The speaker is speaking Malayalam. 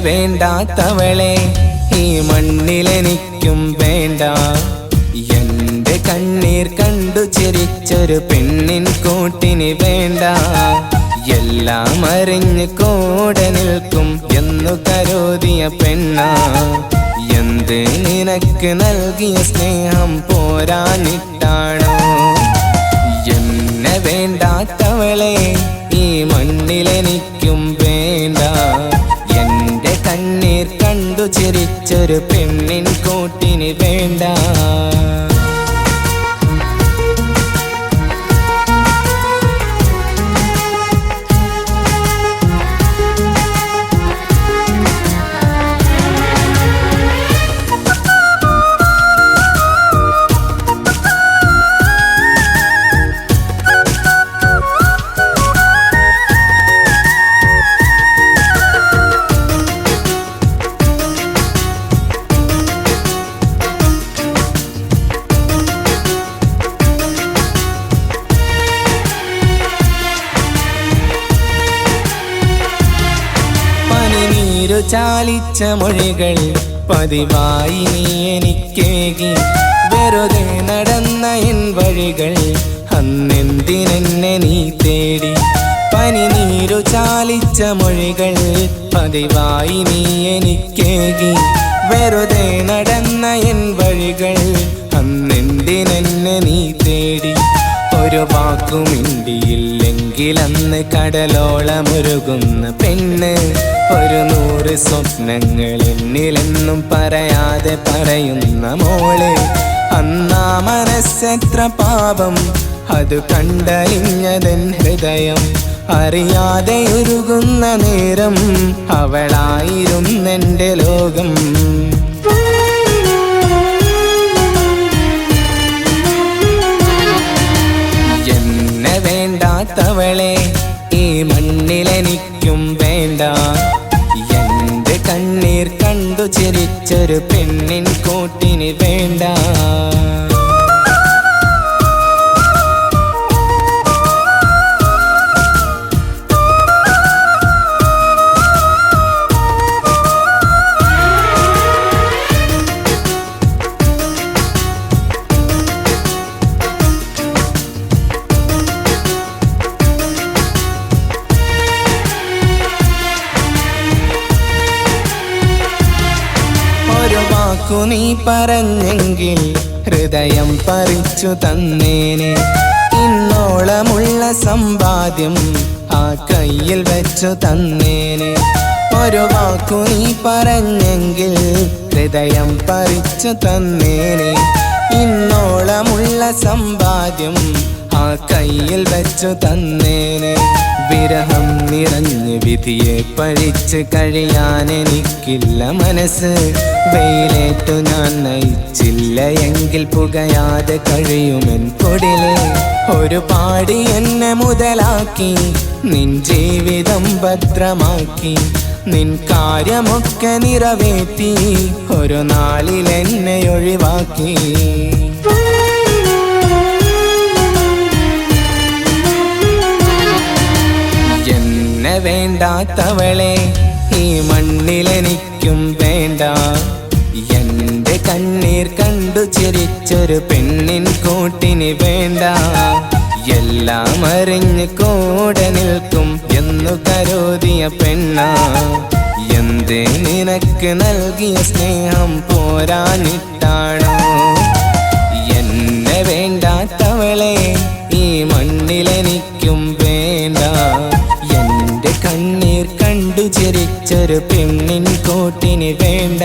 വേണ്ടാത്തവളെ ഈ മണ്ണിലെനിക്കും വേണ്ട. എന്റെ കണ്ണീർ കണ്ടു ചിരിച്ചൊരു പെണ്ണിൻ കൂട്ടിന് വേണ്ട. എല്ലാം അറിഞ്ഞ് കൂടെ നിൽക്കും എന്നു കരുതിയ പെണ്ണ. എന്ത് നിനക്ക് നൽകിയ സ്നേഹം പോരാഞ്ഞിട്ടാണോ? എന്നെ വേണ്ടാത്തവളെ ഈ മണ്ണിലെനിക്കും വേണ്ട. എന്റെ കണ്ണീർ കണ്ടു ചിരിച്ചൊരു പെണ്ണിൻ കൂട്ടിന് വേണ്ട. ചാലിച്ച മൊഴികൾ പതിവായി നീ എനിക്കേകി. വെറുതെ നടന്ന എൻ വഴികൾ അന്നെന്തിനെന്നെ നീ തേടി. പനിനീരു ചാലിച്ച മൊഴികൾ പതിവായി നീ എനിക്കേകി. വെറുതെ നടന്ന എൻ വഴികൾ അന്നെന്തിനെന്നെ നീ തേടി. ഒരു വാക്കുമിണ്ടിയില്ലെങ്കിൽ അന്ന് കടലോളമൊരുകുന്ന പെണ്ണ്. 100 സ്വപ്നങ്ങൾ എന്നിലെന്നും പറയാതെ പറയുന്ന മോള്. അന്നാ മനസ്സെത്ര പാപം അത് കണ്ടറിഞ്ഞതൻ ഹൃദയം. അറിയാതെ ഉരുകുന്ന നേരം അവളായിരുന്നെൻ്റെ ലോകം. എന്നെ വേണ്ടാത്തവളെ ഈ മണ്ണിലെനിക്കും വേണ്ട. എന്റെ കണ്ണീർ കണ്ടു ചിരിച്ചൊരു പെണ്ണിൻ കൂട്ടിന് വേണ്ട. നീ പറഞ്ഞെങ്കിൽ ഹൃദയം പറിച്ചു തന്നേനെ. ഇന്നോളമുള്ള സമ്പാദ്യം ആ കയ്യിൽ വെച്ചു തന്നേനെ. ഒരു വാക്കു നീ പറഞ്ഞെങ്കിൽ ഹൃദയം പറിച്ചു തന്നേനെ. ഇന്നോളമുള്ള സമ്പാദ്യം ആ കയ്യിൽ വെച്ചു തന്നേനെ. വിരഹം നിറഞ്ഞ് വിധിയെ പഴിച്ച് കഴിയാനെനിക്കില്ല മനസ്സ്. വെയിലേറ്റു ഞാൻ നയിച്ചില്ല എങ്കിൽ പുകയാതെ കഴിയുമെൻ കൊടിലെ. ഒരു പാടി എന്നെ മുതലാക്കി നിൻ ജീവിതം ഭദ്രമാക്കി. നിൻ കാര്യമൊക്കെ നിറവേറ്റി ഒരു നാളിൽ എന്നെ ഒഴിവാക്കി. എന്നെ വേണ്ടാത്തവളെ ഈ മണ്ണിലെനിക്കും വേണ്ട. എന്റെ കണ്ണീർ കണ്ടു ചിരിച്ചൊരു പെണ്ണിൻ കൂട്ടിന് വേണ്ട. എല്ലാം അറിഞ്ഞ് കൂടെ നിൽക്കും എന്നു കരുതിയ പെണ്ണ. എന്ത് നിനക്ക് നൽകിയ സ്നേഹം പോരാഞ്ഞിട്ടാണോ? എന്നെ വേണ്ടാത്തവളെ ഈ മണ്ണിലെനിക്കും വേണ്ട. എന്റെ കണ്ണീർ കണ്ടു ചിരിച്ചൊരു പെണ്ണിൻ കൂട്ടിന് വേണ്ട.